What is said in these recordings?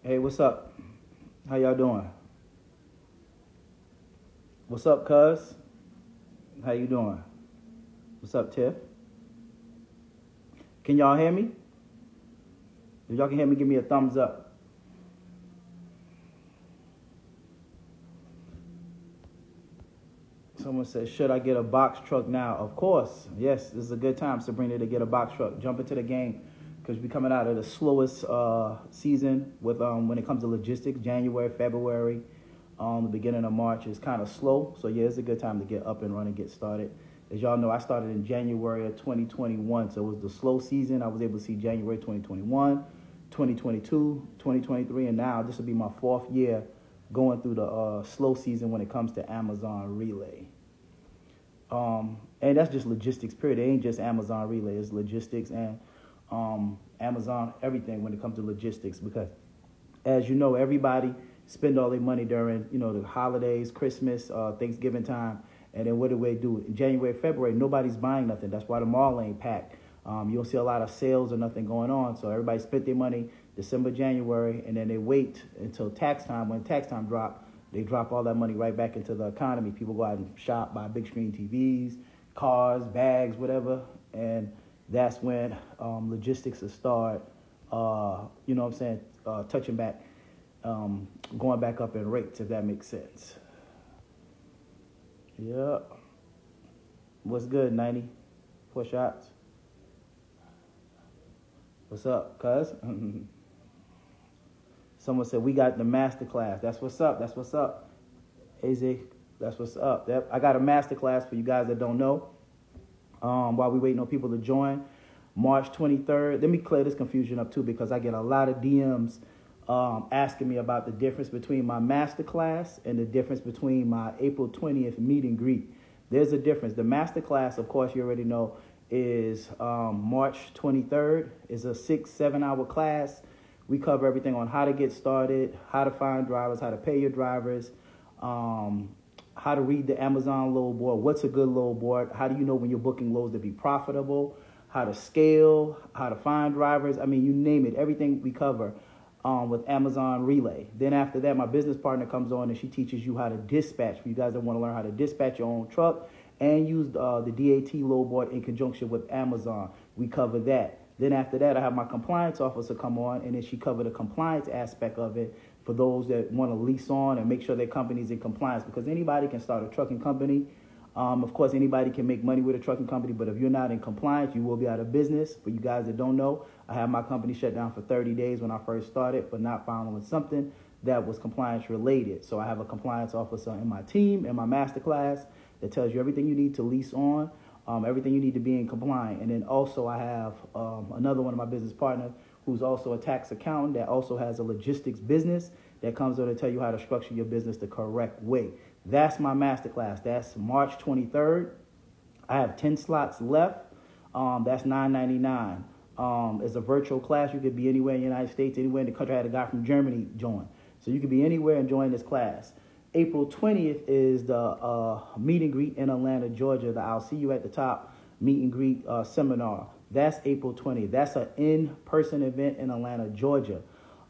Hey, what's up? How y'all doing? What's up, cuz? How you doing? What's up, Tiff? Can y'all hear me? If y'all can hear me, give me a thumbs up. Someone says, should I get a box truck now? Of course. Yes, this is a good time, Sabrina, to get a box truck. Jump into the game because we're coming out of the slowest season with when it comes to logistics. January, February, the beginning of March is kind of slow. So, yeah, it's a good time to get up and running, get started. As y'all know, I started in January of 2021. So it was the slow season. I was able to see January 2021, 2022, 2023, and now this will be my fourth year going through the slow season when it comes to Amazon Relay. And that's just logistics, period. It ain't just Amazon Relay. It's logistics and Amazon, everything when it comes to logistics. Because, as you know, everybody spend all their money during, the holidays, Christmas, Thanksgiving time. And then what do they do? In January, February, nobody's buying nothing. That's why the mall ain't packed. You don't see a lot of sales or nothing going on. So everybody spent their money December, January, and then they wait until tax time. When tax time drop, they drop all that money right back into the economy. People go out and shop, buy big screen TVs, cars, bags, whatever. And that's when logistics will start, touching back, going back up in rates, if that makes sense. Yeah. What's good, 90? 4 shots. What's up, cuz? Someone said, we got the master class. That's what's up. That's what's up. AZ, that's what's up. I got a master class for you guys that don't know. While we waiting on people to join. March 23rd. Let me clear this confusion up, too, because I get a lot of DMs asking me about the difference between my master class and the difference between my April 20th meet and greet. There's a difference. The master class, of course, you already know, is March 23rd. It's a 6-7 hour class. We cover everything on how to get started, how to find drivers, how to pay your drivers, how to read the Amazon load board, what's a good load board, how do you know when you're booking loads to be profitable, how to scale, how to find drivers. I mean, you name it, everything we cover with Amazon Relay. Then after that, my business partner comes on and she teaches you how to dispatch. For you guys that want to learn how to dispatch your own truck and use the DAT load board in conjunction with Amazon. We cover that. Then after that, I have my compliance officer come on, and then she covered the compliance aspect of it for those that want to lease on and make sure their company's in compliance, because anybody can start a trucking company. Of course, anybody can make money with a trucking company, but if you're not in compliance, you will be out of business. For you guys that don't know, I had my company shut down for 30 days when I first started for not following something that was compliance related. So I have a compliance officer in my team, in my master class, that tells you everything you need to lease on. Everything you need to be in compliant. And then also I have another one of my business partners who's also a tax accountant that also has a logistics business that comes on to tell you how to structure your business the correct way. That's my masterclass. That's March 23rd. I have 10 slots left. That's $9.99. It's a virtual class. You could be anywhere in the United States, anywhere in the country. I had a guy from Germany join. So you could be anywhere and join this class. April 20th is the meet and greet in Atlanta, Georgia. The I'll see you at the top meet and greet seminar. That's April 20th. That's an in-person event in Atlanta, Georgia.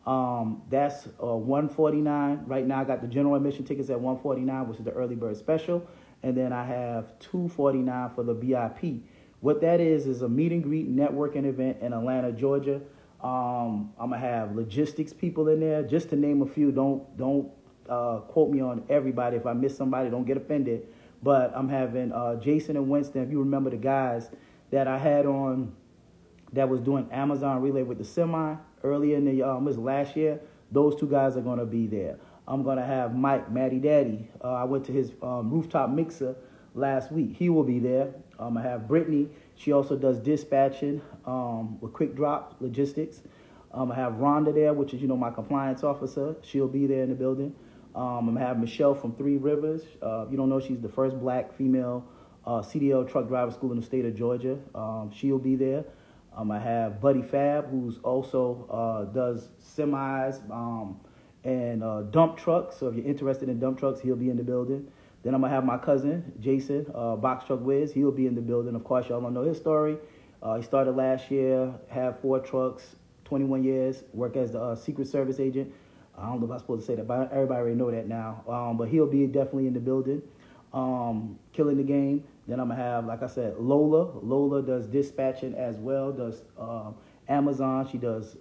That's $149. Right now I got the general admission tickets at $149, which is the early bird special. And then I have $249 for the VIP. What that is a meet and greet networking event in Atlanta, Georgia. I'm going to have logistics people in there, just to name a few. Don't quote me on everybody. If I miss somebody, don't get offended. But I'm having Jason and Winston. If you remember the guys that I had on that was doing Amazon Relay with the semi earlier in the was last year, those two guys are going to be there. I'm going to have Mike, Matty Daddy. I went to his rooftop mixer last week. He will be there. I have Brittany. She also does dispatching with Quick Drop Logistics. I have Rhonda there, which is, my compliance officer. She'll be there in the building. I'm going to have Michelle from Three Rivers. If you don't know, she's the first black female CDL truck driver school in the state of Georgia. She'll be there. I have Buddy Fab, who's also does semis and dump trucks. So if you're interested in dump trucks, he'll be in the building. Then I'm going to have my cousin, Jason, Box Truck Wiz. He'll be in the building. Of course, y'all don't know his story. He started last year, had 4 trucks, 21 years, worked as the Secret Service agent I don't know if I'm supposed to say that, but everybody already know that now. But he'll be definitely in the building, killing the game. Then I'm going to have, like I said, Lola. Lola does dispatching as well, does Amazon. She does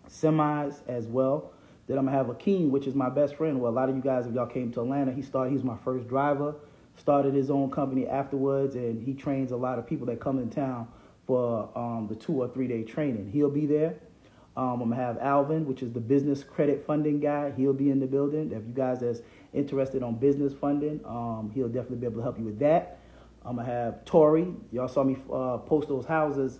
semis as well. Then I'm going to have Akeem, which is my best friend. Well, a lot of you guys, if y'all came to Atlanta, he was my first driver, started his own company afterwards, and he trains a lot of people that come in town for the 2 or 3 day training. He'll be there. I'm going to have Alvin, which is the business credit funding guy. He'll be in the building. If you guys are interested on business funding, he'll definitely be able to help you with that. I'm going to have Tori. Y'all saw me post those houses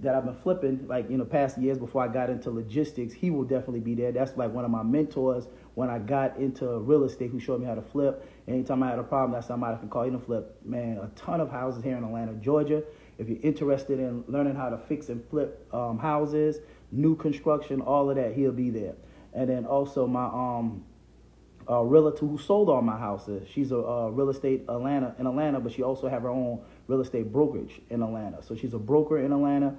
that I've been flipping like past years before I got into logistics. He will definitely be there. That's like one of my mentors when I got into real estate, who showed me how to flip. Anytime I had a problem, that's somebody I can call. Flip, man, a ton of houses here in Atlanta, Georgia. If you're interested in learning how to fix and flip houses, new construction, all of that, he'll be there. And then also my realtor who sold all my houses. She's a real estate in Atlanta, but she also have her own real estate brokerage in Atlanta. So she's a broker in Atlanta.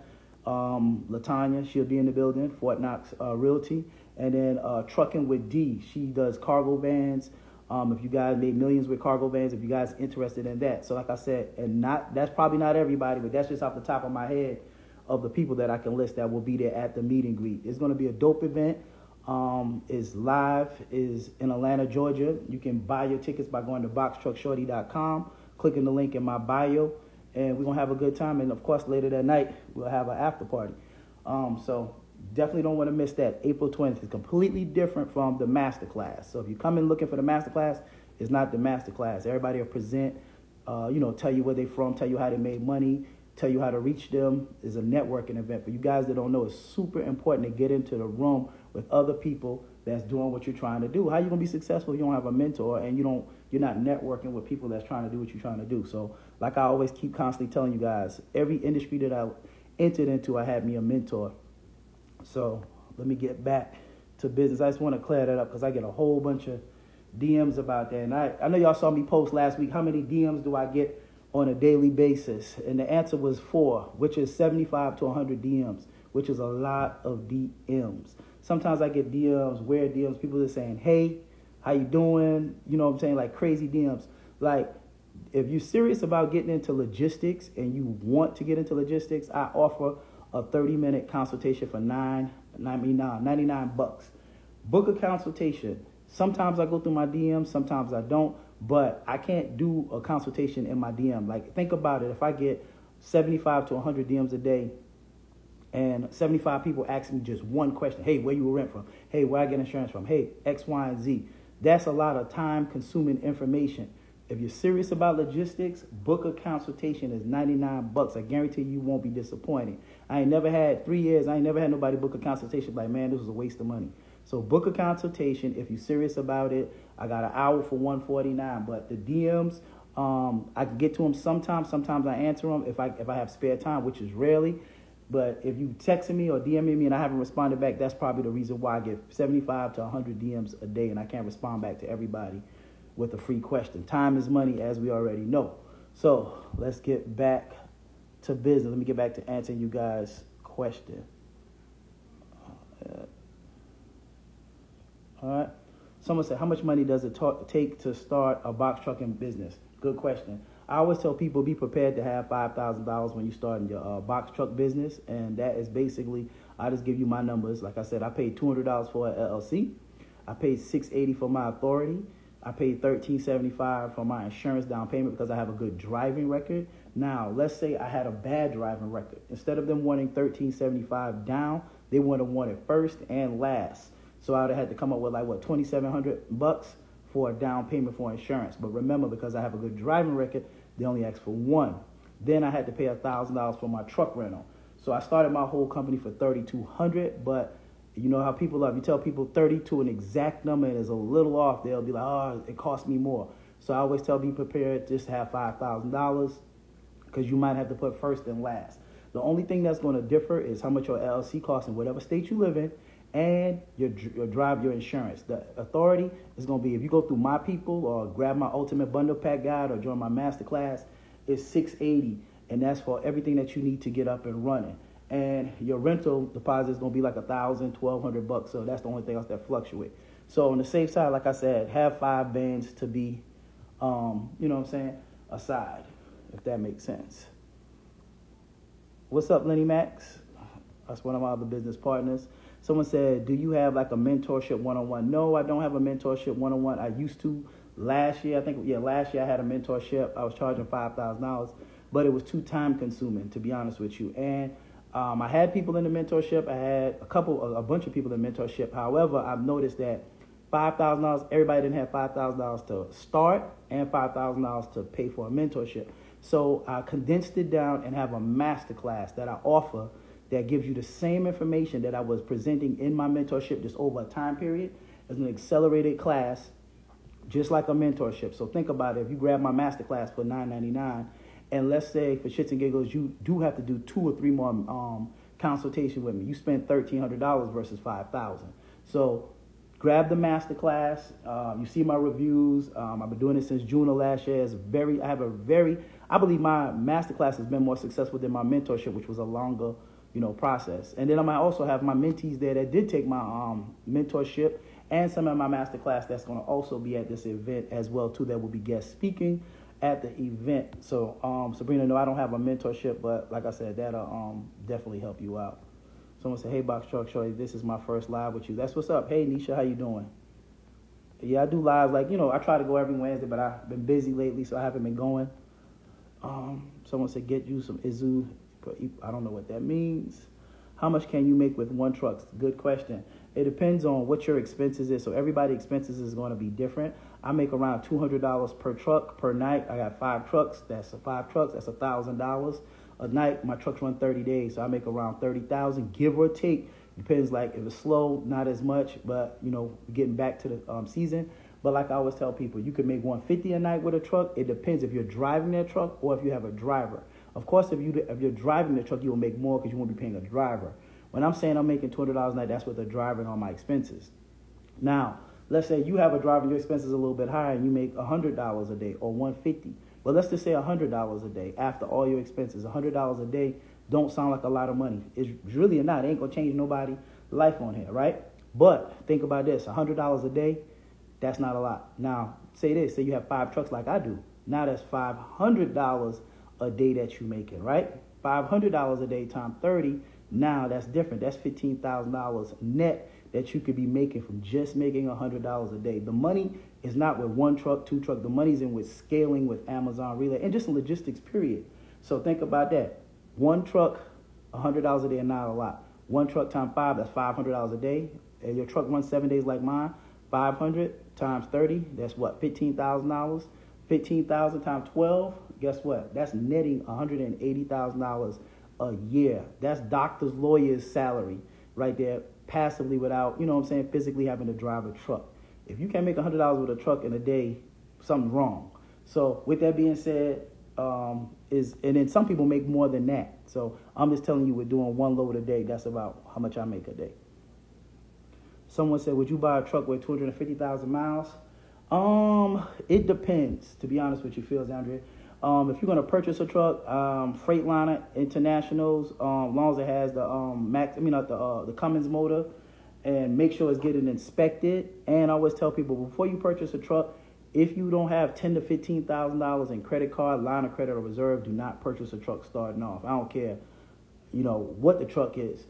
Latanya, she'll be in the building. Fort Knox Realty. And then Trucking with D. She does cargo vans. If you guys made millions with cargo vans, if you guys interested in that. So like I said, that's probably not everybody, but that's just off the top of my head of the people that I can list that will be there at the meet and greet. It's going to be a dope event. Is live, is in Atlanta, Georgia. You can buy your tickets by going to boxtruckshorty.com, clicking the link in my bio, and we're going to have a good time. And, of course, later that night, we'll have an after party. So definitely don't want to miss that. April 20th is completely different from the masterclass. So if you come in looking for the masterclass, it's not the masterclass. Everybody will present, tell you where they're from, tell you how they made money, tell you how to reach them. It's a networking event. For you guys that don't know, it's super important to get into the room with other people that's doing what you're trying to do. How you gonna be successful if you don't have a mentor and you're not networking with people that's trying to do what you're trying to do? So like I always keep constantly telling you guys, every industry that I entered into, I had me a mentor. So let me get back to business. I just want to clear that up because I get a whole bunch of DMs about that. And I know y'all saw me post last week, how many DMs do I get on a daily basis? And the answer was 4, which is 75 to 100 DMs, which is a lot of DMs. Sometimes I get DMs, weird DMs, people just saying, hey, how you doing? You know what I'm saying? Like crazy DMs. Like, if you're serious about getting into logistics and you want to get into logistics, I offer a 30-minute consultation for $99. Book a consultation. Sometimes I go through my DMs, sometimes I don't, but I can't do a consultation in my DM. Like, think about it. If I get 75 to 100 DMs a day, and 75 people ask me just one question. Hey, where you rent from? Hey, where I get insurance from? Hey, X, Y, and Z. That's a lot of time-consuming information. If you're serious about logistics, book a consultation. It's $99. I guarantee you won't be disappointed. I ain't never had 3 years. I ain't never had nobody book a consultation like, man, this was a waste of money. So book a consultation if you're serious about it. I got an hour for $149. But the DMs, I can get to them sometimes. Sometimes I answer them if I have spare time, which is rarely. But if you texting me or DMing me and I haven't responded back, that's probably the reason why I get 75 to 100 DMs a day and I can't respond back to everybody with a free question. Time is money, as we already know. So let's get back to business. Let me get back to answering you guys' question. All right. Someone said, how much money does it take to start a box trucking business? Good question. I always tell people, be prepared to have $5,000 when you start your box truck business. And that is basically, I just give you my numbers. Like I said, I paid $200 for an LLC. I paid $680 for my authority. I paid $1,375 for my insurance down payment because I have a good driving record. Now, let's say I had a bad driving record. Instead of them wanting $1,375 down, they would have wanted first and last. So I would have had to come up with like, what, $2,700 for a down payment for insurance. But remember, because I have a good driving record, they only asked for one. Then I had to pay $1,000 for my truck rental. So I started my whole company for $3,200, but you know how people are. If you tell people 32 an exact number and it's a little off, they'll be like, oh, it cost me more. So I always tell, be prepared, just have $5,000 because you might have to put first and last. The only thing that's going to differ is how much your LLC costs in whatever state you live in and your insurance. The authority is going to be, if you go through my people or grab my Ultimate Bundle Pack guide or join my masterclass, it's $680, and that's for everything that you need to get up and running. and your rental deposit is going to be like $1,000, $1,200. So that's the only thing else that fluctuates. So on the safe side, like I said, have 5 bands to be, you know what I'm saying, aside, if that makes sense. What's up, Lenny Max? That's one of my other business partners. Someone said, do you have like a mentorship one-on-one? No, I don't have a mentorship one-on-one. I used to last year. Last year I had a mentorship. I was charging $5,000, but it was too time consuming, to be honest with you. And I had people in the mentorship. I had a bunch of people in the mentorship. However, I've noticed that $5,000, everybody didn't have $5,000 to start and $5,000 to pay for a mentorship. So I condensed it down and have a masterclass that I offer that gives you the same information that I was presenting in my mentorship just over a time period as an accelerated class, just like a mentorship. So think about it. If you grab my masterclass for $9.99, and let's say for shits and giggles, you do have to do 2 or 3 more consultation with me. You spend $1,300 versus $5,000. So grab the masterclass. You see my reviews. I've been doing it since June of last year. I believe my masterclass has been more successful than my mentorship, which was a longer, process. And then I might also have my mentees there that did take my mentorship and some of my masterclass that's going to also be at this event as well too. That will be guest speaking at the event. So Sabrina, no, I don't have a mentorship, but like I said, that'll definitely help you out. Someone said, hey, Box Truck Shorty, this is my first live with you. That's what's up. Hey, Nisha, how you doing? Yeah, I do lives I try to go every Wednesday, but I've been busy lately, so I haven't been going. Someone said, get you some Izu. I don't know what that means. How much can you make with 1 truck? Good question. It depends on what your expenses is. So everybody's expenses is going to be different. I make around $200 per truck per night. I got 5 trucks. That's $1,000 a night. My trucks run 30 days, so I make around $30,000, give or take. Depends, like if it's slow, not as much, but getting back to the season. But like I always tell people, you can make $150 a night with a truck. It depends if you're driving that truck or if you have a driver. Of course, if you're driving the truck, you will make more because you won't be paying a driver. When I'm saying I'm making $200 a night, that's with the driver and all my expenses. Now, let's say you have a driver and your expenses are a little bit higher and you make $100 a day or $150. But let's just say $100 a day after all your expenses. $100 a day don't sound like a lot of money. It's really not. It ain't going to change nobody's life on here, right? But think about this. $100 a day, that's not a lot. Now, say you have 5 trucks like I do. Now that's $500 a day that you're making, right? $500 a day times 30. Now that's different. That's $15,000 net that you could be making from just making $100 a day. The money is not with 1 truck, 2 trucks. The money's in with scaling with Amazon Relay and just logistics, period. So think about that. 1 truck, $100 a day, and not a lot. 1 truck times 5, that's $500 a day. And your truck runs 7 days like mine. 500 times 30, that's what? $15,000. 15,000 times 12. Guess what? That's netting $180,000 a year. That's doctors, lawyers' salary right there, passively without, physically having to drive a truck. If you can't make $100 with a truck in a day, something's wrong. So with that being said, and then some people make more than that. So I'm just telling you, we're doing 1 load a day. That's about how much I make a day. Someone said, would you buy a truck with 250,000 miles? It depends, to be honest with you, Phil Andre. If you're going to purchase a truck, Freightliner Internationals, as long as it has the Cummins motor, and make sure it's getting inspected. And I always tell people, before you purchase a truck, if you don't have $10,000 to $15,000 in credit card, line of credit, or reserve, do not purchase a truck starting off. I don't care, what the truck is.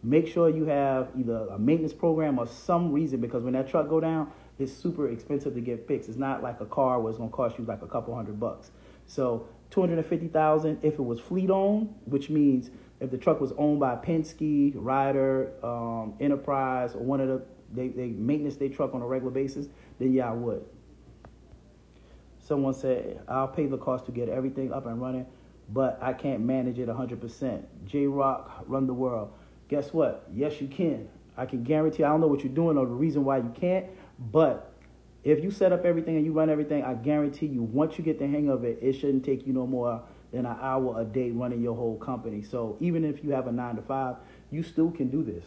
Make sure you have either a maintenance program or some reason, because when that truck go down, it's super expensive to get fixed. It's not like a car where it's going to cost you like a couple $100. So $250,000 if it was fleet owned, which means if the truck was owned by Penske, Ryder, Enterprise, or one of they maintenance their truck on a regular basis, then yeah, I would. Someone said, I'll pay the cost to get everything up and running, but I can't manage it 100%. J-Rock, run the world. Guess what? Yes, you can. I can guarantee, I don't know what you're doing or the reason why you can't, but if you set up everything and you run everything, I guarantee you, once you get the hang of it, it shouldn't take you no more than an hour a day running your whole company. So even if you have a 9 to 5, you still can do this.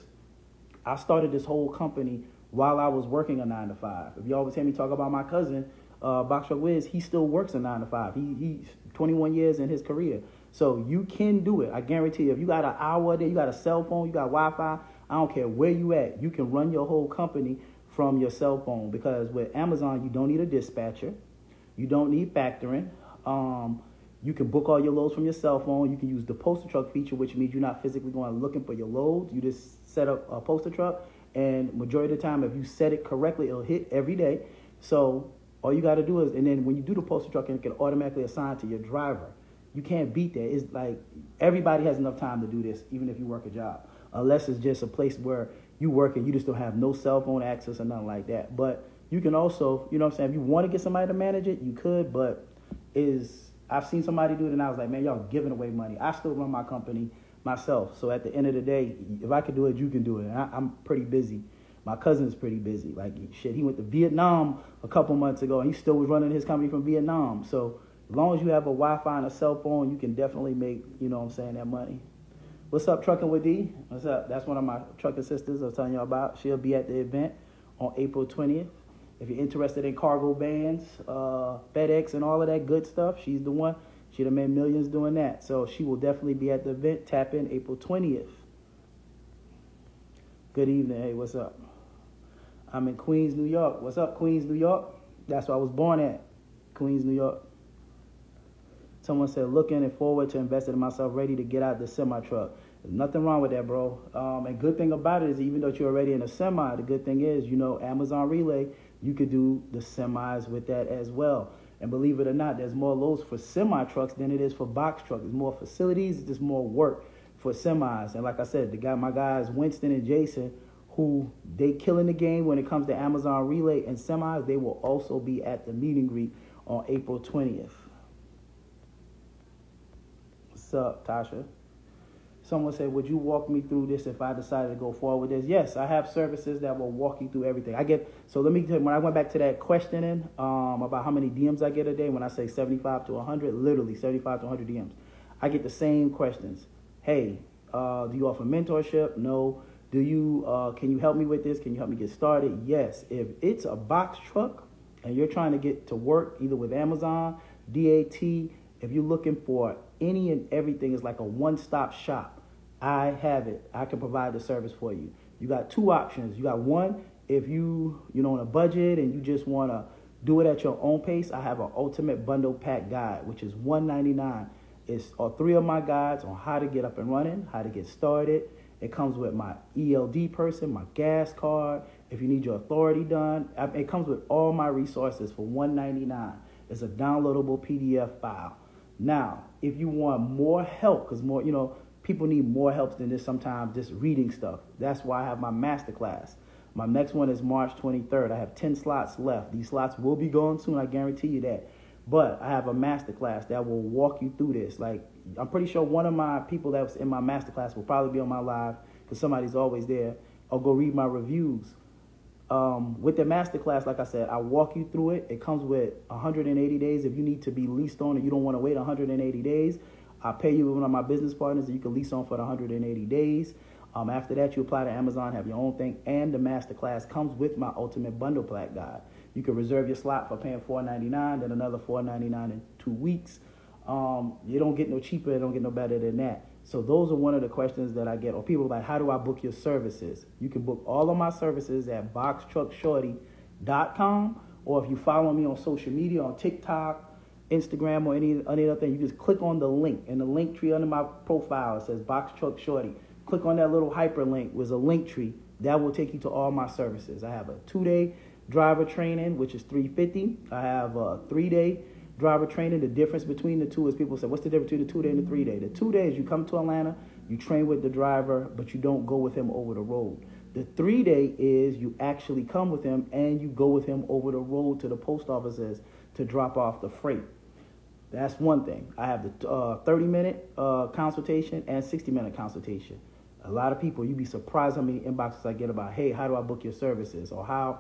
I started this whole company while I was working a 9 to 5. If you always hear me talk about my cousin, Box Truck Wiz, he still works a 9 to 5. He's 21 years in his career. So you can do it. I guarantee you. If you got an hour a day, you got a cell phone, you got Wi-Fi, I don't care where you at, you can run your whole company from your cell phone. Because with Amazon, you don't need a dispatcher. You don't need factoring. You can book all your loads from your cell phone. You can use the poster truck feature, which means you're not physically going looking for your loads. You just set up a poster truck, and majority of the time, if you set it correctly, it'll hit every day. So all you got to do is, and then when you do the poster truck, it can automatically assign to your driver. You can't beat that. It's like everybody has enough time to do this, even if you work a job, unless it's just a place where you work and you just don't have no cell phone access or nothing like that. But you can also, you know what I'm saying, if you want to get somebody to manage it, you could, but I've seen somebody do it, and I was like, man, y'all giving away money. I still run my company myself. So at the end of the day, if I could do it, you can do it. And I'm pretty busy. My cousin's pretty busy. Like, shit, he went to Vietnam a couple months ago, and he still was running his company from Vietnam. So as long as you have a Wi-Fi and a cell phone, you can definitely make, you know what I'm saying, that money. What's up, Trucking with D? What's up? That's one of my trucking sisters I was telling y'all about. She'll be at the event on April 20th. If you're interested in cargo vans, FedEx, and all of that good stuff, she's the one. She'd have made millions doing that. So she will definitely be at the event. Tap in April 20th. Good evening. Hey, what's up? I'm in Queens, New York. What's up, Queens, New York? That's where I was born at, Queens, New York. Someone said, looking and forward to investing in myself, ready to get out the semi-truck. There's nothing wrong with that, bro. And good thing about it is, even though you're already in a semi, the good thing is, you know, Amazon Relay, you could do the semis with that as well. And believe it or not, there's more loads for semi-trucks than it is for box trucks. There's more facilities, there's just more work for semis. And like I said, my guys, Winston and Jason, who they killing the game when it comes to Amazon Relay and semis, they will also be at the meet and greet on April 20th. What's up, Tasha? Someone said, would you walk me through this if I decided to go forward with this? Yes, I have services that will walk you through everything. So let me tell you, when I went back to that questioning about how many DMs I get a day, when I say 75 to 100, literally 75 to 100 DMs, I get the same questions. Hey, do you offer mentorship? No. Can you help me with this? Can you help me get started? Yes. If it's a box truck and you're trying to get to work either with Amazon, DAT, if you're looking for any and everything, is like a one-stop shop. I have it. I can provide the service for you. You got two options. You got one, if you're on a budget and you just want to do it at your own pace, I have an ultimate bundle pack guide, which is $199. It's three of my guides on how to get up and running, how to get started. It comes with my ELD person, my gas card. If you need your authority done, it comes with all my resources for $199. It's a downloadable PDF file. Now, if you want more help, because people need more help than this sometimes, just reading stuff. That's why I have my masterclass. My next one is March 23rd. I have 10 slots left. These slots will be gone soon, I guarantee you that. But I have a masterclass that will walk you through this. Like, I'm pretty sure one of my people that was in my masterclass will probably be on my live, because somebody's always there. Or go read my reviews. With the masterclass, like I said, I walk you through it. It comes with 180 days. If you need to be leased on and you don't want to wait 180 days, I'll pay you with one of my business partners and you can lease on for the 180 days. After that, you apply to Amazon, have your own thing, and the masterclass comes with my ultimate bundle pack guide. You can reserve your slot for paying $4.99, then another $4.99 in 2 weeks. You don't get no cheaper, it don't get no better than that. So those are one of the questions that I get. Or people are like, how do I book your services? You can book all of my services at boxtruckshorty.com, or if you follow me on social media, on TikTok, Instagram, or any other thing, you just click on the link. In the link tree under my profile, it says Box Truck Shorty. Click on that little hyperlink with a link tree. That will take you to all my services. I have a 2-day driver training, which is $350. I have a 3-day driver training. The difference between the two is, people say, what's the difference between the 2-day and the 3-day? The 2 days, you come to Atlanta, you train with the driver, but you don't go with him over the road. The 3-day is you actually come with him and you go with him over the road to the post offices to drop off the freight. That's one thing. I have the 30-minute consultation and 60-minute consultation. A lot of people, you'd be surprised how many inboxes I get about, hey, how do I book your services? Or how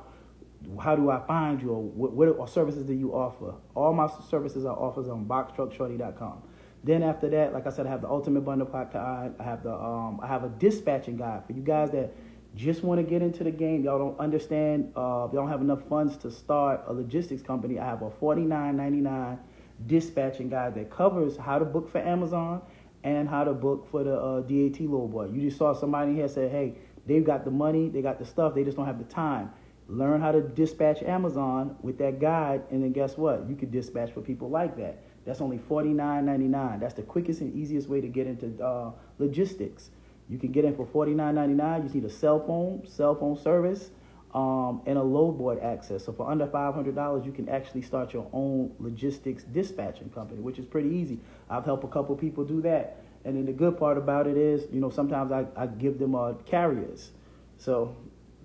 do I find you? Or what services do you offer? All my services are offered on boxtruckshorty.com. Then after that, like I said, I have the ultimate bundle pack guide. I have a dispatching guide for you guys that just want to get into the game. Y'all don't understand. Y'all don't have enough funds to start a logistics company. I have a $49.99 dispatching guide that covers how to book for Amazon and how to book for the DAT little boy. You just saw somebody here say, hey, they've got the money, they got the stuff, they just don't have the time. Learn how to dispatch Amazon with that guide, and then guess what? You could dispatch for people like that. That's only $49.99. That's the quickest and easiest way to get into logistics. You can get in for $49.99. You just need a cell phone service, and a load board access. So for under $500, you can actually start your own logistics dispatching company, which is pretty easy. I've helped a couple people do that. And then the good part about it is, sometimes I give them carriers. So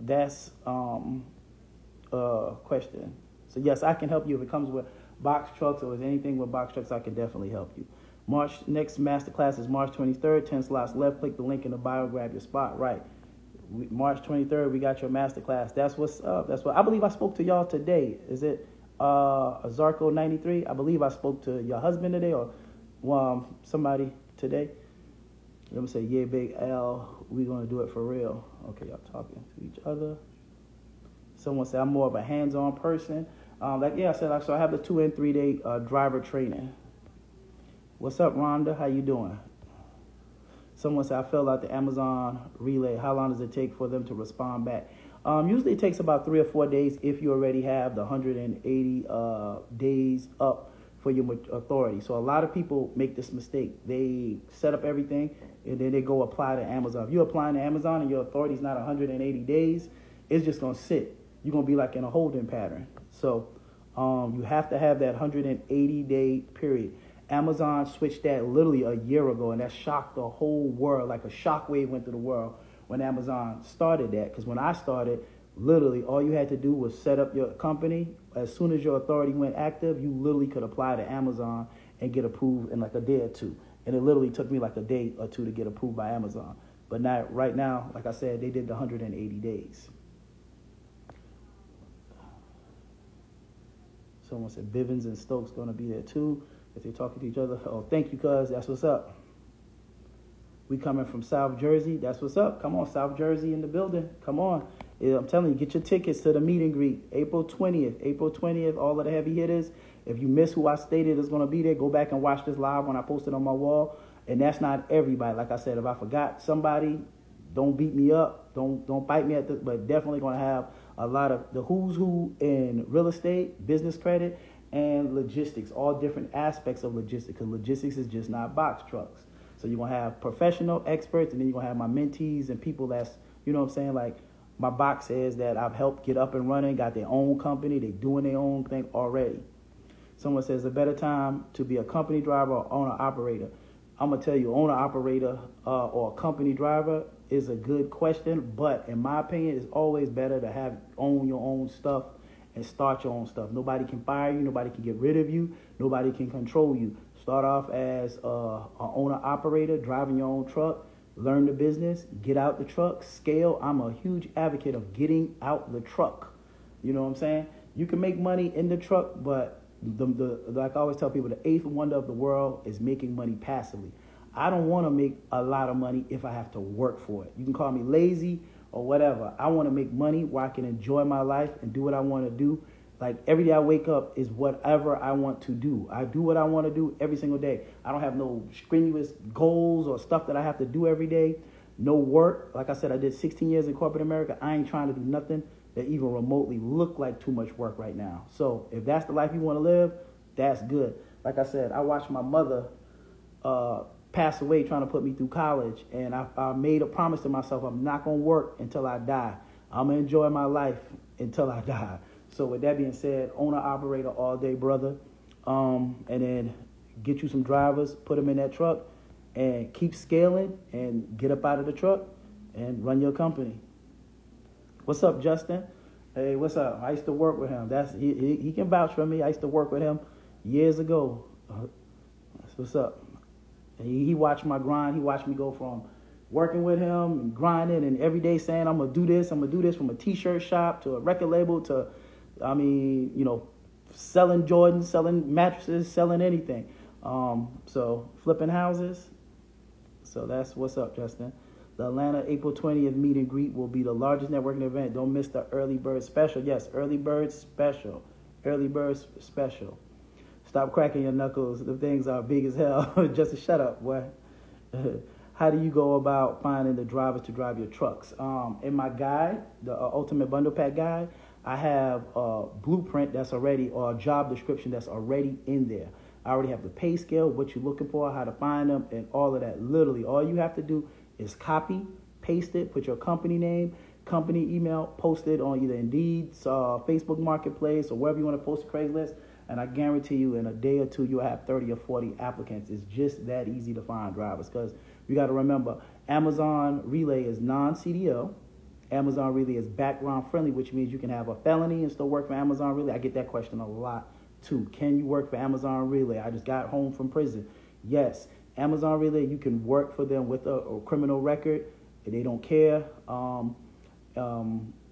that's question. So yes, I can help you if it comes with box trucks or is anything with box trucks. I can definitely help you. Next masterclass is March 23rd. 10 slots left. Click the link in the bio. Grab your spot. Right. March 23rd, we got your masterclass. That's what's up. That's what I believe I spoke to y'all today. Is it Zarko 93? I believe I spoke to your husband today or somebody today. Let me say, yeah, Big L, we gonna do it for real. Okay, y'all talking to each other. Someone said I'm more of a hands-on person. So I have the 2 and 3 day driver training. What's up, Rhonda? How you doing? Someone said I filled out the Amazon relay. How long does it take for them to respond back? Usually it takes about 3 or 4 days if you already have the 180 days up for your authority. So a lot of people make this mistake. They set up everything and then they go apply to Amazon. If you're applying to Amazon and your authority is not 180 days, it's just going to sit. You're going to be like in a holding pattern. So you have to have that 180-day period. Amazon switched that literally a year ago, and that shocked the whole world. Like a shockwave went through the world when Amazon started that. Because when I started, literally all you had to do was set up your company. As soon as your authority went active, you literally could apply to Amazon and get approved in like a day or two. And it literally took me like a day or two to get approved by Amazon. But right now, like I said, they did the 180 days. Someone said Bivens and Stokes going to be there too. If they're talking to each other. Oh, thank you, cuz. That's what's up. We coming from South Jersey. That's what's up. Come on, South Jersey in the building. Come on. Yeah, I'm telling you, get your tickets to the meet and greet. April 20th, all of the heavy hitters. If you miss who I stated is going to be there, go back and watch this live when I post it on my wall. And that's not everybody. Like I said, if I forgot somebody, don't beat me up. Don't bite me at this, but definitely going to have a lot of the who's who in real estate, business credit, and logistics, all different aspects of logistics, because logistics is just not box trucks. So you're going to have professional experts, and then you're going to have my mentees and people that's, like my box heads that I've helped get up and running, got their own company, they doing their own thing already. Someone says a better time to be a company driver or owner-operator. I'm going to tell you, owner-operator or a company driver is a good question, but in my opinion, it's always better to own your own stuff and start your own stuff. Nobody can fire you. Nobody can get rid of you. Nobody can control you. Start off as an owner-operator, driving your own truck. Learn the business. Get out the truck. Scale. I'm a huge advocate of getting out the truck. You know what I'm saying? You can make money in the truck, but like I always tell people, the 8th wonder of the world is making money passively. I don't want to make a lot of money if I have to work for it. You can call me lazy or whatever. I want to make money where I can enjoy my life and do what I want to do. Like every day I wake up is whatever I want to do. I do what I want to do every single day. I don't have no strenuous goals or stuff that I have to do every day. No work. Like I said, I did 16 years in corporate America. I ain't trying to do nothing that even remotely look like too much work right now. So if that's the life you want to live, that's good. Like I said, I watched my mother pass away trying to put me through college, and I made a promise to myself, I'm not going to work until I die. I'm going to enjoy my life until I die. So with that being said, owner-operator all day, brother. And then get you some drivers, put them in that truck, and keep scaling and get up out of the truck and run your company. What's up, Justin? Hey, what's up? I used to work with him. He can vouch for me. I used to work with him years ago. That's what's up. He watched my grind. He watched me go from working with him and grinding and every day saying, I'm going to do this from a T-shirt shop to a record label to, selling Jordans, selling mattresses, selling anything. So flipping houses. So that's what's up, Justin. The Atlanta April 20th meet and greet will be the largest networking event. Don't miss the early bird special. Yes, early bird special. Early bird special. Stop cracking your knuckles. The things are big as hell. Just shut up, boy. How do you go about finding the drivers to drive your trucks? In my guide, the Ultimate Bundle Pack guide, I have a blueprint that's already, or a job description that's already in there. I already have the pay scale, what you're looking for, how to find them, and all of that. Literally, all you have to do is copy, paste it, put your company name, company email, post it on either Indeed, Facebook Marketplace, or wherever you want to post a Craigslist, and I guarantee you in a day or two you'll have 30 or 40 applicants. It's just that easy to find drivers, because you got to remember, Amazon Relay is non-CDL. Amazon Relay is background friendly, which means you can have a felony and still work for Amazon Relay. I get that question a lot too. Can you work for Amazon Relay? I just got home from prison. Yes, Amazon Relay, you can work for them with a criminal record. They don't care.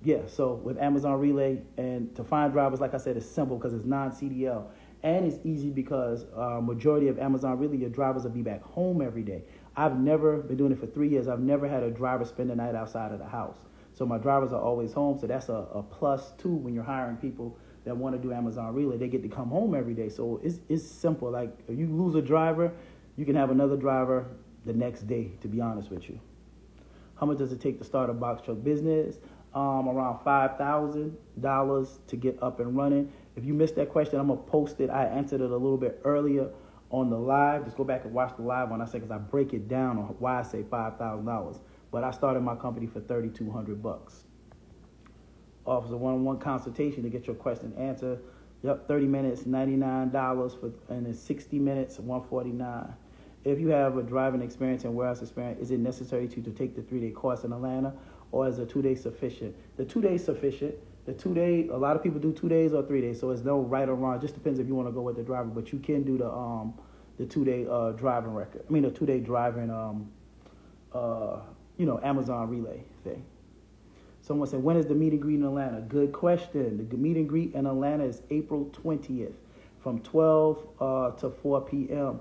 Yeah, so with Amazon Relay, and to find drivers, like I said, it's simple because it's non-CDL. And it's easy because majority of Amazon Relay, your drivers will be back home every day. I've never been doing it for 3 years. I've never had a driver spend the night outside of the house. So my drivers are always home. So that's a plus too when you're hiring people that want to do Amazon Relay. They get to come home every day. So it's simple. Like if you lose a driver, you can have another driver the next day, to be honest with you. How much does it take to start a box truck business? Around $5,000 to get up and running. If you missed that question, I'm going to post it. I answered it a little bit earlier on the live. Just go back and watch the live one I say, because I break it down on why I say $5,000. But I started my company for $3,200. Offers a one-on-one consultation to get your question answered. Yep, 30 minutes, $99 and then 60 minutes, $149. If you have a driving experience and warehouse experience, is it necessary to take the 3-day course in Atlanta, or is a 2-day sufficient? The 2-day sufficient. The 2-day, a lot of people do 2 days or 3 days, so it's no right or wrong. It just depends if you want to go with the driver, but you can do the 2-day driving record. I mean, the 2-day driving, Amazon Relay thing. Someone said, when is the meet and greet in Atlanta? Good question. The meet and greet in Atlanta is April 20th from 12 to 4 p.m.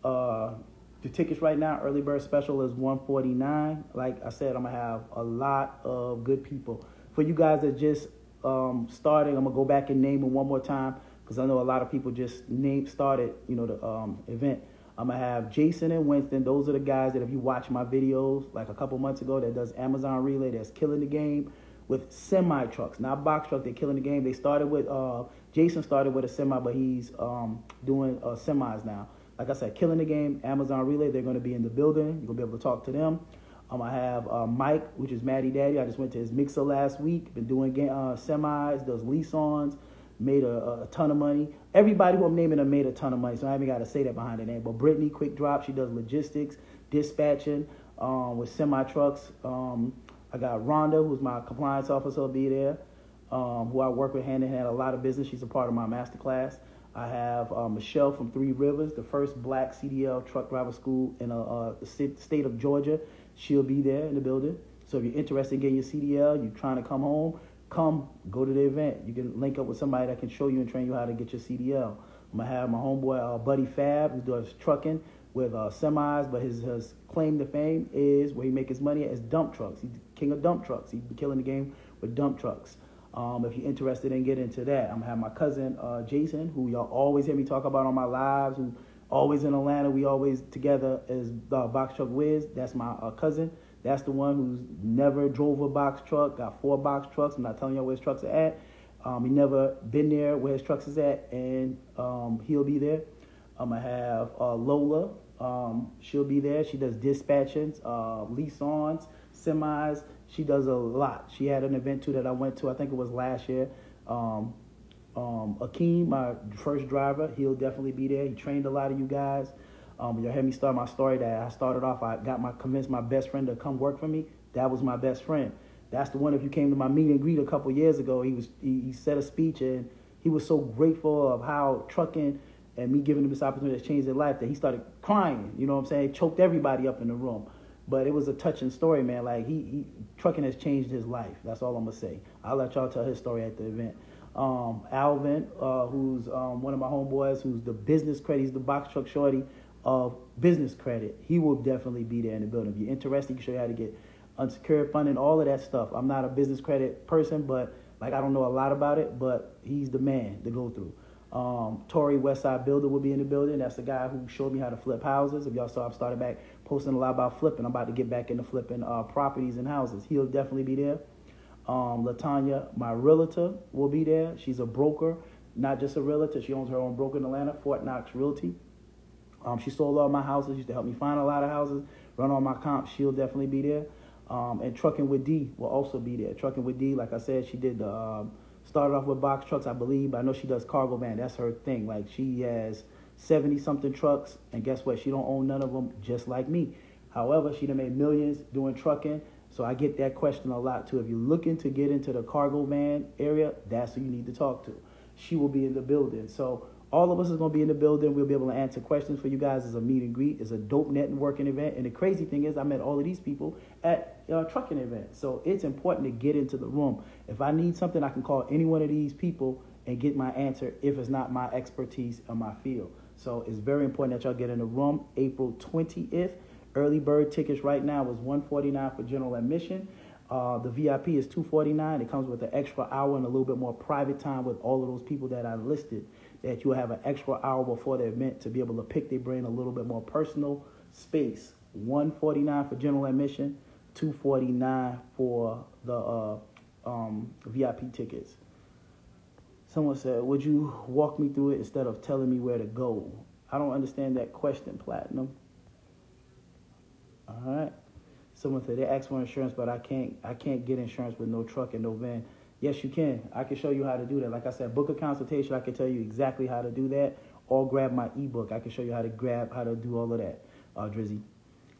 The tickets right now, early bird special is $149. Like I said, I'm going to have a lot of good people. For you guys that just starting, I'm going to go back and name it one more time, because I know a lot of people just started, the event. I'm going to have Jason and Winston. Those are the guys that if you watch my videos like a couple months ago that does Amazon Relay, that's killing the game with semi-trucks, not box truck. They're killing the game. They started with, Jason started with a semi, but he's doing semis now. Like I said, killing the game, Amazon Relay, they're going to be in the building. You're going to be able to talk to them. I'm going to have Mike, which is Maddie Daddy. I just went to his mixer last week. Been doing semis, does lease-ons, made a ton of money. Everybody who I'm naming them made a ton of money, so I haven't got to say that behind the name. But Brittany, Quick Drop, she does logistics, dispatching with semi-trucks. I got Rhonda, who's my compliance officer, will be there, who I work with hand-in-hand a lot of business. She's a part of my masterclass. I have Michelle from Three Rivers, the first black CDL truck driver school in the state of Georgia. She'll be there in the building. So if you're interested in getting your CDL, you're trying to come home, go to the event. You can link up with somebody that can show you and train you how to get your CDL. I'm going to have my homeboy, Buddy Fab, who does trucking with semis, but his claim to fame is where he make his money at is dump trucks. He's the king of dump trucks. He's been killing the game with dump trucks. If you're interested in getting into that, I'm going to have my cousin, Jason, who y'all always hear me talk about on my lives, who always in Atlanta. We always together as Box Truck Wiz. That's my cousin. That's the one who's never drove a box truck, got 4 box trucks. I'm not telling y'all where his trucks are at. He never been there where his trucks is at, and he'll be there. I'm going to have Lola. She'll be there. She does dispatching, lease-ons, semis. She does a lot. She had an event, too, that I went to. I think it was last year. Akeem, my first driver, he'll definitely be there. He trained a lot of you guys. You'll hear me start my story that I started off. I convinced my best friend to come work for me. That was my best friend. That's the one, if you came to my meet and greet a couple years ago, he said a speech, and he was so grateful of how trucking and me giving him this opportunity has changed his life that he started crying. You know what I'm saying? Choked everybody up in the room. But it was a touching story, man. Like, trucking has changed his life. That's all I'm going to say. I'll let y'all tell his story at the event. Alvin, who's one of my homeboys, who's the business credit. He's the box truck shorty of business credit. He will definitely be there in the building. If you're interested, he can show you how to get unsecured funding, all of that stuff. I'm not a business credit person, but, I don't know a lot about it, but he's the man to go through. Tory Westside Builder will be in the building. That's the guy who showed me how to flip houses. If y'all saw, I've started back posting a lot about flipping. I'm about to get back into flipping properties and houses. He'll definitely be there. LaTanya, my realtor, will be there. She's a broker, not just a realtor. She owns her own broker in Atlanta, Fort Knox Realty. She sold all my houses, used to help me find a lot of houses, run all my comps. She'll definitely be there. And Trucking with D will also be there. Trucking with D, like I said, she did the started off with box trucks, I believe, but I know she does cargo van. That's her thing. Like, she has 70-something trucks, and guess what? She don't own none of them, just like me. However, she done made millions doing trucking, so I get that question a lot, too. If you're looking to get into the cargo van area, that's who you need to talk to. She will be in the building. So all of us is going to be in the building. We'll be able to answer questions for you guys. It's a meet and greet. It's a dope networking event. And the crazy thing is I met all of these people at a trucking event. So it's important to get into the room. If I need something, I can call any one of these people and get my answer if it's not my expertise or my field. So it's very important that y'all get in the room April 20th. Early bird tickets right now is $149 for general admission. The VIP is $249. It comes with an extra hour and a little bit more private time with all of those people that I listed, that you'll have an extra hour before the event to be able to pick their brain a little bit more personal space. $149 for general admission, $249 for the VIP tickets. Someone said, would you walk me through it instead of telling me where to go? I don't understand that question, Platinum. All right. Someone said they asked for insurance, but I can't get insurance with no truck and no van. Yes, you can. I can show you how to do that. Like I said, book a consultation. I can tell you exactly how to do that. Or grab my ebook. I can show you how to do all of that, Drizzy.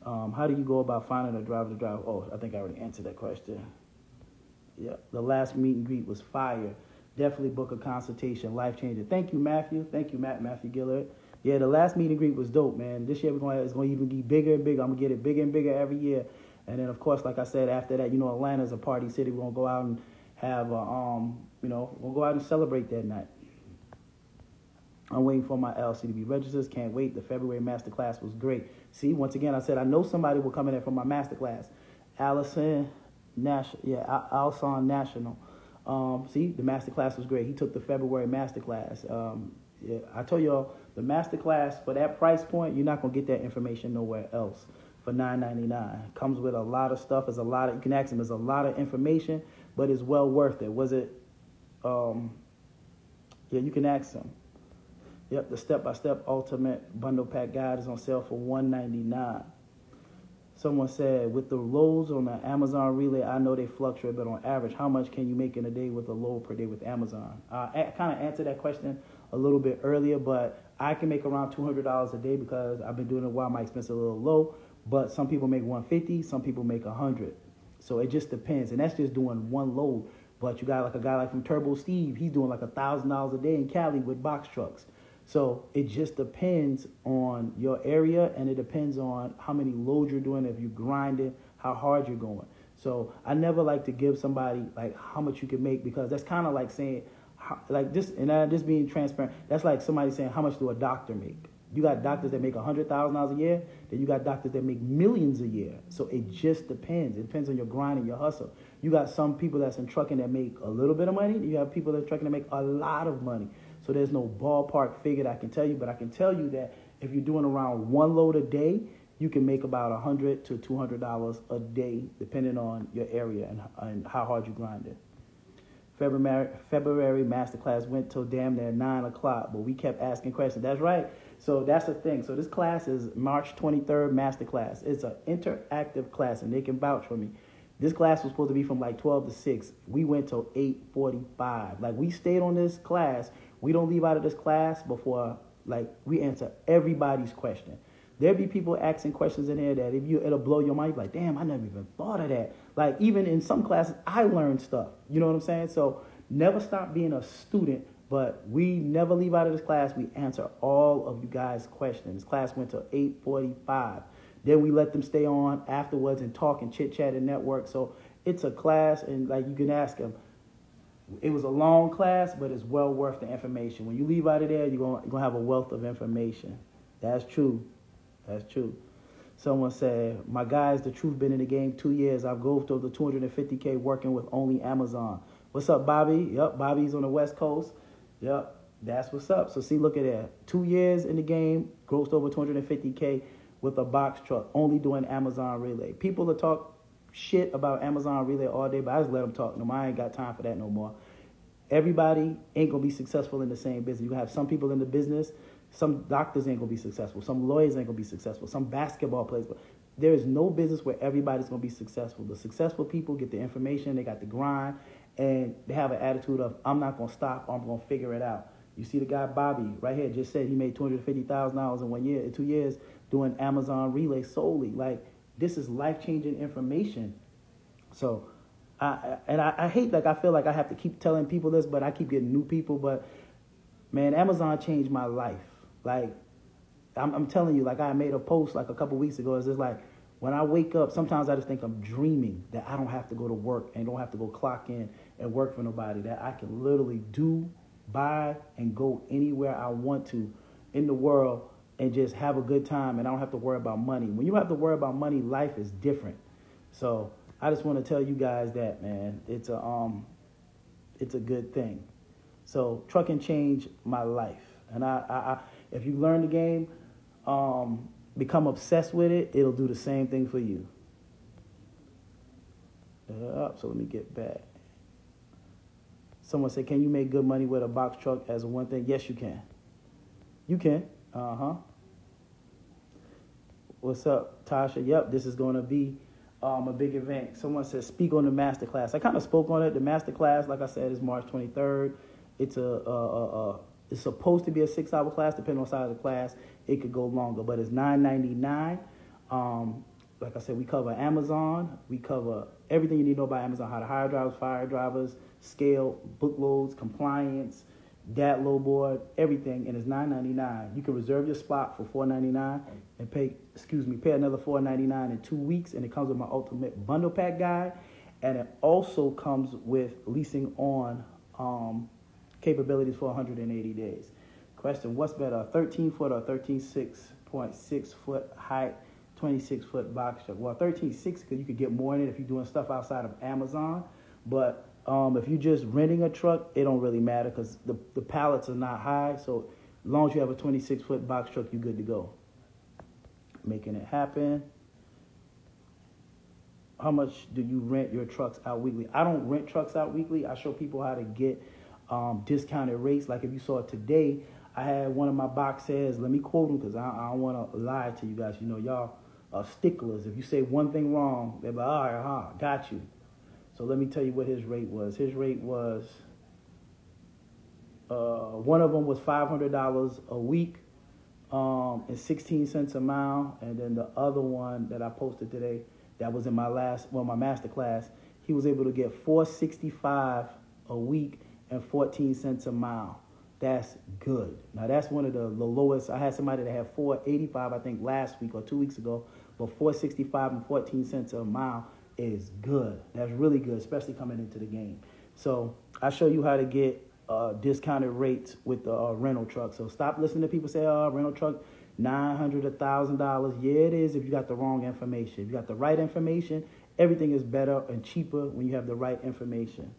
How do you go about finding a driver to drive? Oh, I think I already answered that question. Yeah, the last meet and greet was fire. Definitely book a consultation, life-changing. Thank you, Matthew. Thank you, Matthew Gillard. Yeah, the last meet and greet was dope, man. This year it's going to even get bigger and bigger. I'm going to get it bigger and bigger every year. And then, of course, like I said, after that, Atlanta's a party city. We're going to go out and have, we'll go out and celebrate that night. I'm waiting for my LLC to be registered. Can't wait. The February masterclass was great. See, once again, I said I know somebody will come in there for my masterclass. Allison National. Yeah, Alson National. See, the masterclass was great. He took the February masterclass. Yeah, I told y'all, the masterclass, for that price point, you're not going to get that information nowhere else for $9.99. Comes with a lot of stuff. You can ask him, there's a lot of information, but it's well worth it. Was it, yeah, you can ask him. Yep, the step-by-step ultimate bundle pack guide is on sale for $199. Someone said, with the loads on the Amazon relay, I know they fluctuate, but on average, how much can you make in a day with a load per day with Amazon? I kind of answered that question a little bit earlier, but I can make around $200 a day because I've been doing it a while. My expense is a little low, but some people make $150, some people make $100. So it just depends, and that's just doing one load. But you got like a guy like from Turbo Steve, he's doing like $1,000 a day in Cali with box trucks. So it just depends on your area, and it depends on how many loads you're doing, if you're grinding, how hard you're going. So I never like to give somebody like how much you can make, because that's kind of like saying, like this, and I'm just being transparent. That's like somebody saying, how much do a doctor make? You got doctors that make $100,000 a year, then you got doctors that make millions a year. So it just depends. It depends on your grind and your hustle. You got some people that's in trucking that make a little bit of money. You have people that's trucking that make a lot of money. So there's no ballpark figure that I can tell you, but I can tell you that if you're doing around one load a day, you can make about $100 to $200 a day, depending on your area and how hard you grind it. February masterclass went till damn near 9 o'clock, but we kept asking questions. That's right. So that's the thing. So this class is March 23rd masterclass. It's an interactive class, and they can vouch for me. This class was supposed to be from like 12 to 6. We went till 8:45. Like, we stayed on this class. We don't leave out of this class before, like, we answer everybody's question. There'll be people asking questions in here that it'll blow your mind. You're like, damn, I never even thought of that. Like, even in some classes, I learned stuff. You know what I'm saying? So never stop being a student, but we never leave out of this class. We answer all of you guys' questions. This class went till 8:45. Then we let them stay on afterwards and talk and chit-chat and network. So it's a class, and, like, you can ask them. It was a long class, but it's well worth the information. When you leave out of there, you're gonna have a wealth of information. That's true. That's true. Someone said, my guys, the truth, been in the game 2 years. I've goofed over 250K working with only Amazon. What's up, Bobby? Yep, Bobby's on the West Coast. Yep. That's what's up. So see, look at that. 2 years in the game, grossed over 250K with a box truck, only doing Amazon Relay. People will talk shit about Amazon Relay all day, but I just let them talk. No, I ain't got time for that no more. Everybody ain't gonna be successful in the same business. You have some people in the business, some doctors ain't gonna be successful, some lawyers ain't gonna be successful, some basketball players. There is no business where everybody's gonna be successful. The successful people get the information, they got the grind, and they have an attitude of, I'm not gonna stop, I'm gonna figure it out. You see the guy Bobby right here just said he made $250,000 in 2 years doing Amazon Relay solely. Like, this is life-changing information. So, I hate, like, I feel like I have to keep telling people this, but I keep getting new people. But, man, Amazon changed my life. Like, I'm telling you, like, I made a post, like, a couple weeks ago. It's just like, when I wake up, sometimes I just think I'm dreaming that I don't have to go to work and don't have to go clock in and work for nobody, that I can literally buy and go anywhere I want to in the world and just have a good time, and I don't have to worry about money. When you have to worry about money, life is different. So I just want to tell you guys that, man, it's a good thing. So trucking changed my life, and I if you learn the game, become obsessed with it, it'll do the same thing for you. So let me get back. Someone said, can you make good money with a box truck as one thing? Yes, you can. You can. What's up, Tasha? Yep, this is going to be a big event. Someone says, speak on the masterclass. I kind of spoke on it. The masterclass, like I said, is March 23rd. It's it's supposed to be a 6-hour class, depending on the size of the class. It could go longer, but it's $9.99. Like I said, we cover Amazon. We cover everything you need to know about Amazon: how to hire drivers, fire drivers, scale, book loads, compliance, DAT load board, everything, and it's $9.99. You can reserve your spot for $4.99 and pay another $4.99 in 2 weeks, and it comes with my ultimate bundle pack guide, and it also comes with leasing on capabilities for 180 days. Question: what's better, a 13-foot or 13.6-foot height, 26-foot box truck? Well, 13.6 because you could get more in it if you're doing stuff outside of Amazon, but if you're just renting a truck, it don't really matter because the pallets are not high. So as long as you have a 26-foot box truck, you're good to go. Making it happen. How much do you rent your trucks out weekly? I don't rent trucks out weekly. I show people how to get discounted rates. Like if you saw it today, I had one of my box heads. Let me quote him because I don't want to lie to you guys. You know, y'all are sticklers. If you say one thing wrong, they're like, all right, got you. So let me tell you what his rate was. His rate was, one of them was $500 a week and 16 cents a mile. And then the other one that I posted today, that was in my master class, he was able to get $465 a week and 14 cents a mile. That's good. Now, that's one of the lowest. I had somebody that had $485, I think, last week or 2 weeks ago, but $465 and 14 cents a mile is good. That's really good, especially coming into the game. So I show you how to get discounted rates with the rental truck. So stop listening to people say, rental truck, $900, $1,000. Yeah, it is if you got the wrong information. If you got the right information, everything is better and cheaper when you have the right information.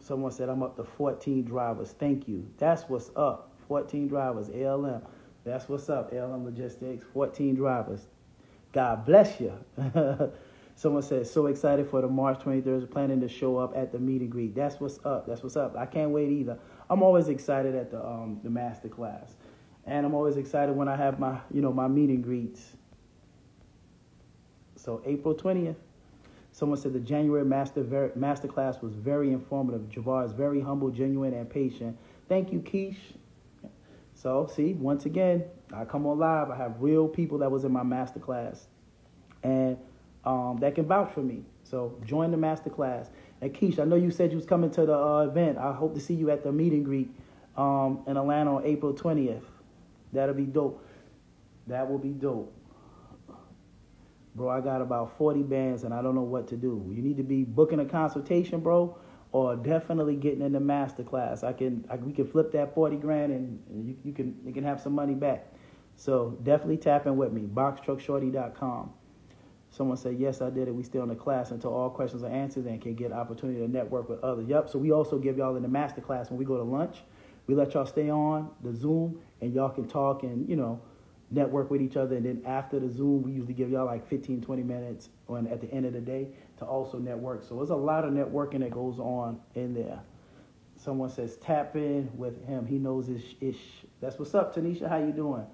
Someone said, I'm up to 14 drivers. Thank you. That's what's up. 14 drivers, ALM. That's what's up, ALM Logistics. 14 drivers. God bless you. Someone said, so excited for the March 23rd, planning to show up at the meet and greet. That's what's up. That's what's up. I can't wait either. I'm always excited at the master class. And I'm always excited when I have my meet and greets. So April 20th. Someone said the January master class was very informative. Javar is very humble, genuine, and patient. Thank you, Keish. So, see, once again, I come on live. I have real people that was in my master class. And that can vouch for me. So join the master class. And Keish, I know you said you was coming to the event. I hope to see you at the meet and greet in Atlanta on April 20th. That'll be dope. That will be dope. Bro, I got about 40 bands and I don't know what to do. You need to be booking a consultation, bro, or definitely getting in the master class. We can flip that 40 grand and you can have some money back. So definitely tap in with me. BoxTruckShorty.com. Someone said, yes, I did it. We still in the class until all questions are answered and can get opportunity to network with others. Yep. So we also give y'all in the master class when we go to lunch. We let y'all stay on the Zoom, and y'all can talk and, network with each other. And then after the Zoom, we usually give y'all like 15, 20 minutes at the end of the day to also network. So there's a lot of networking that goes on in there. Someone says, tap in with him. He knows his ish. That's what's up, Tanisha. How you doing?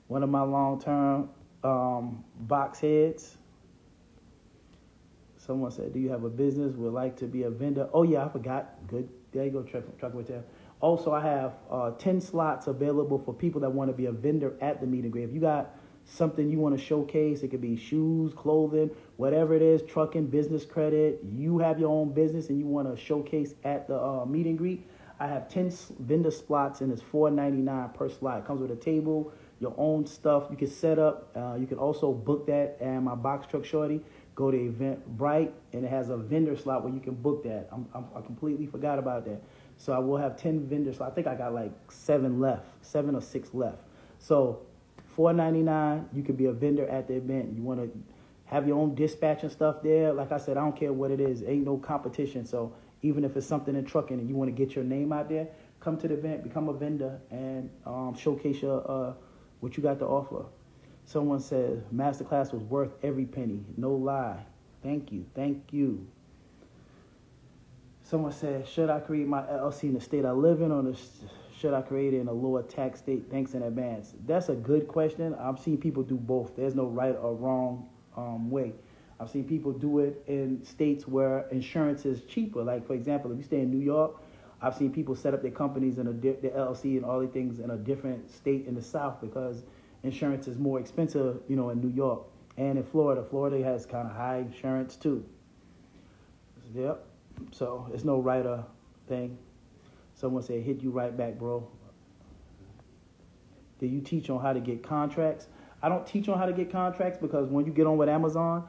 One of my long-term box heads. Someone said, do you have a business? Would like to be a vendor? Oh, yeah, I forgot. Good. There you go, truck with them. Also, I have 10 slots available for people that want to be a vendor at the meet and greet. If you got something you want to showcase, it could be shoes, clothing, whatever it is, trucking, business credit. You have your own business and you want to showcase at the meet and greet. I have 10 vendor slots and it's $4.99 per slot. It comes with a table, your own stuff. You can set up. You can also book that at my box truck Shawty. Go to Eventbrite and it has a vendor slot where you can book that. I completely forgot about that. So I will have 10 vendor slots. I think I got like 7 or 6 left. So $4.99, you can be a vendor at the event. You want to have your own dispatch and stuff there. Like I said, I don't care what it is. Ain't no competition. So even if it's something in trucking and you want to get your name out there, come to the event, become a vendor, and showcase your what you got to offer. Someone said, masterclass was worth every penny. No lie. Thank you. Thank you. Someone said, should I create my LLC in the state I live in, or should I create it in a lower tax state? Thanks in advance. That's a good question. I've seen people do both. There's no right or wrong way. I've seen people do it in states where insurance is cheaper. Like, for example, if you stay in New York, I've seen people set up their companies in the LLC and all these things in a different state in the South because insurance is more expensive, in New York. And in Florida. Florida has kind of high insurance too. Yep. So it's no right or thing. Someone said, hit you right back, bro. Do you teach on how to get contracts? I don't teach on how to get contracts because when you get on with Amazon,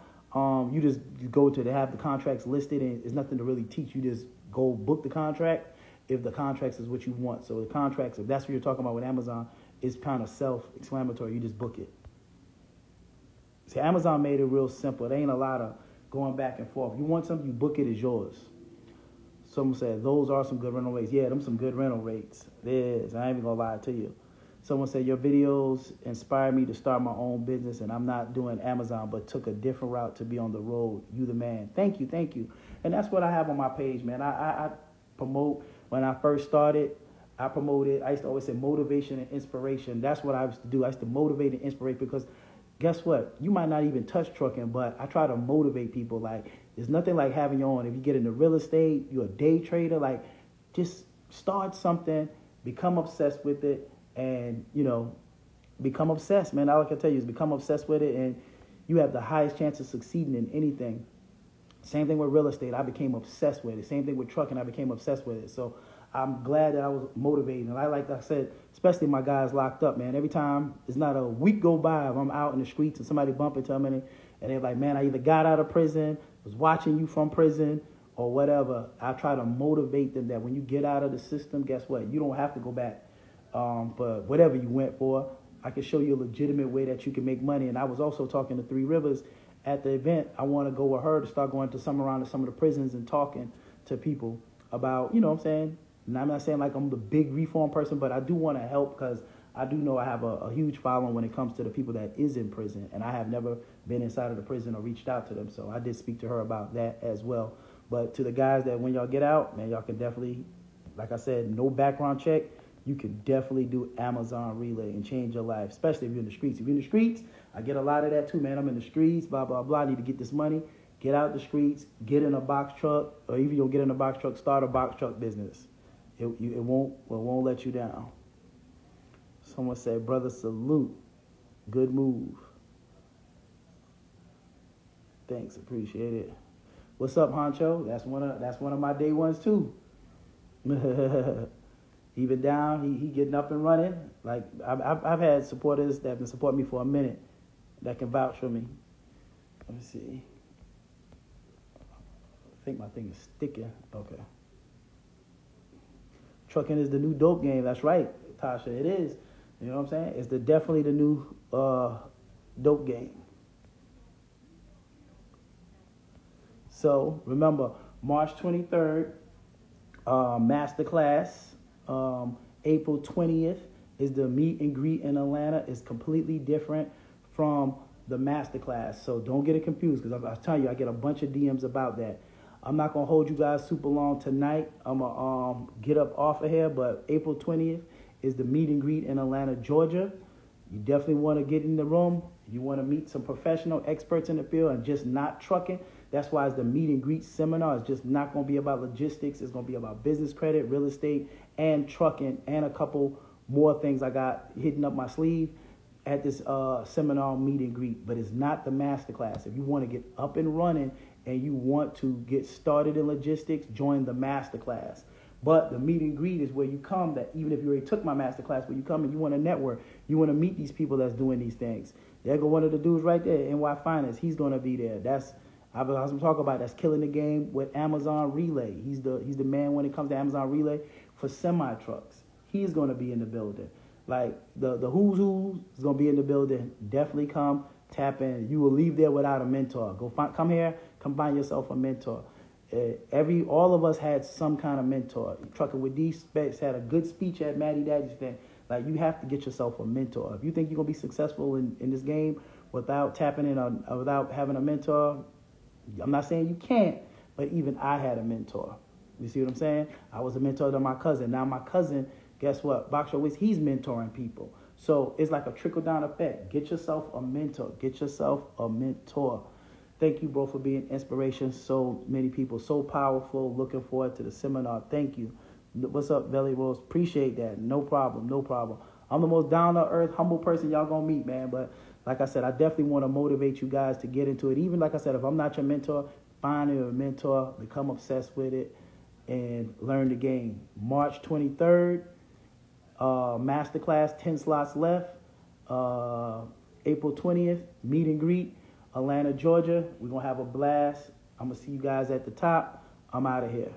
you just go to have the contracts listed and there's nothing to really teach. You just go book the contract if the contracts is what you want. So the contracts, if that's what you're talking about with Amazon, is kind of self-explanatory. You just book it. See, Amazon made it real simple. There ain't a lot of going back and forth. You want something, you book it, it's yours. Someone said, those are some good rental rates. Yeah, them some good rental rates. It is. I ain't even going to lie to you. Someone said, your videos inspired me to start my own business, and I'm not doing Amazon, but took a different route to be on the road. You the man. Thank you, thank you. And that's what I have on my page, man. I promote, when I first started, I used to always say motivation and inspiration. That's what I used to do. I used to motivate and inspire because guess what? You might not even touch trucking, but I try to motivate people. Like, there's nothing like having your own. If you get into real estate, you're a day trader, like, just start something, become obsessed with it, and, become obsessed, man. All I can tell you is become obsessed with it, and you have the highest chance of succeeding in anything. Same thing with real estate. I became obsessed with it. Same thing with trucking. I became obsessed with it. So I'm glad that I was motivated. And like I said, especially my guys locked up, man. Every time, it's not a week go by if I'm out in the streets and somebody bump into me and they're like, man, I either got out of prison, was watching you from prison, or whatever. I try to motivate them that when you get out of the system, guess what? You don't have to go back. But whatever you went for, I can show you a legitimate way that you can make money. And I was also talking to Three Rivers at the event. I want to go with her to start going to some of the prisons and talking to people about, what I'm saying? And I'm not saying like I'm the big reform person, but I do want to help because I do know I have a huge following when it comes to the people that is in prison. And I have never been inside of the prison or reached out to them. So I did speak to her about that as well. But to the guys that when y'all get out, man, y'all can definitely, like I said, no background check. You can definitely do Amazon Relay and change your life, especially if you're in the streets. If you're in the streets, I get a lot of that too, man. I'm in the streets, blah, blah, blah. I need to get this money. Get out the streets, get in a box truck, or even you'll get in a box truck, start a box truck business. It won't let you down. Someone said, brother, salute. Good move. Thanks, appreciate it. What's up, Honcho? That's one of my day ones too. He been down, he getting up and running. Like I've had supporters that have been supporting me for a minute that can vouch for me. Let me see. I think my thing is sticking. Okay. Trucking is the new dope game. That's right, Tasha. It is. You know what I'm saying? It's definitely the new dope game. So remember, March 23rd, masterclass. April 20th is the meet and greet in Atlanta. It's completely different from the masterclass. So don't get it confused, because I'm telling you, I get a bunch of DMs about that. I'm not going to hold you guys super long tonight. I'm going to get up off of here, but April 20th is the meet and greet in Atlanta, Georgia. You definitely want to get in the room. You want to meet some professional experts in the field and just not trucking. That's why it's the meet and greet seminar. It's just not going to be about logistics. It's going to be about business credit, real estate, and trucking, and a couple more things I got hidden up my sleeve at this seminar meet and greet. But it's not the masterclass. If you want to get up and running and you want to get started in logistics, join the masterclass. But the meet and greet is where you come, that even if you already took my masterclass, where you come and you want to network, you want to meet these people that's doing these things. There go one of the dudes right there, NY Finance. He's going to be there. I was talking about, that's killing the game with Amazon Relay. He's the man when it comes to Amazon Relay for semi trucks. He's going to be in the building. Like the who's is going to be in the building. Definitely come, tap in. You will leave there without a mentor. Come here, come find yourself a mentor. All of us had some kind of mentor. Trucking with D Specs had a good speech at Maddie Daddy's thing. Like, you have to get yourself a mentor. If you think you're gonna be successful in this game without tapping in or without having a mentor, I'm not saying you can't, but even I had a mentor. You see what I'm saying? I was a mentor to my cousin. Now my cousin, guess what? Boxer Wiz, he's mentoring people. So it's like a trickle-down effect. Get yourself a mentor. Get yourself a mentor. Thank you, bro, for being inspiration. So many people, so powerful. Looking forward to the seminar. Thank you. What's up, Belly Rose? Appreciate that. No problem, no problem. I'm the most down-to-earth, humble person y'all gonna meet, man. But like I said, I definitely want to motivate you guys to get into it. Even like I said, if I'm not your mentor, find a mentor, become obsessed with it, and learn the game. March 23rd, masterclass, 10 slots left. April 20th, meet and greet, Atlanta, Georgia. We're going to have a blast. I'm going to see you guys at the top. I'm out of here.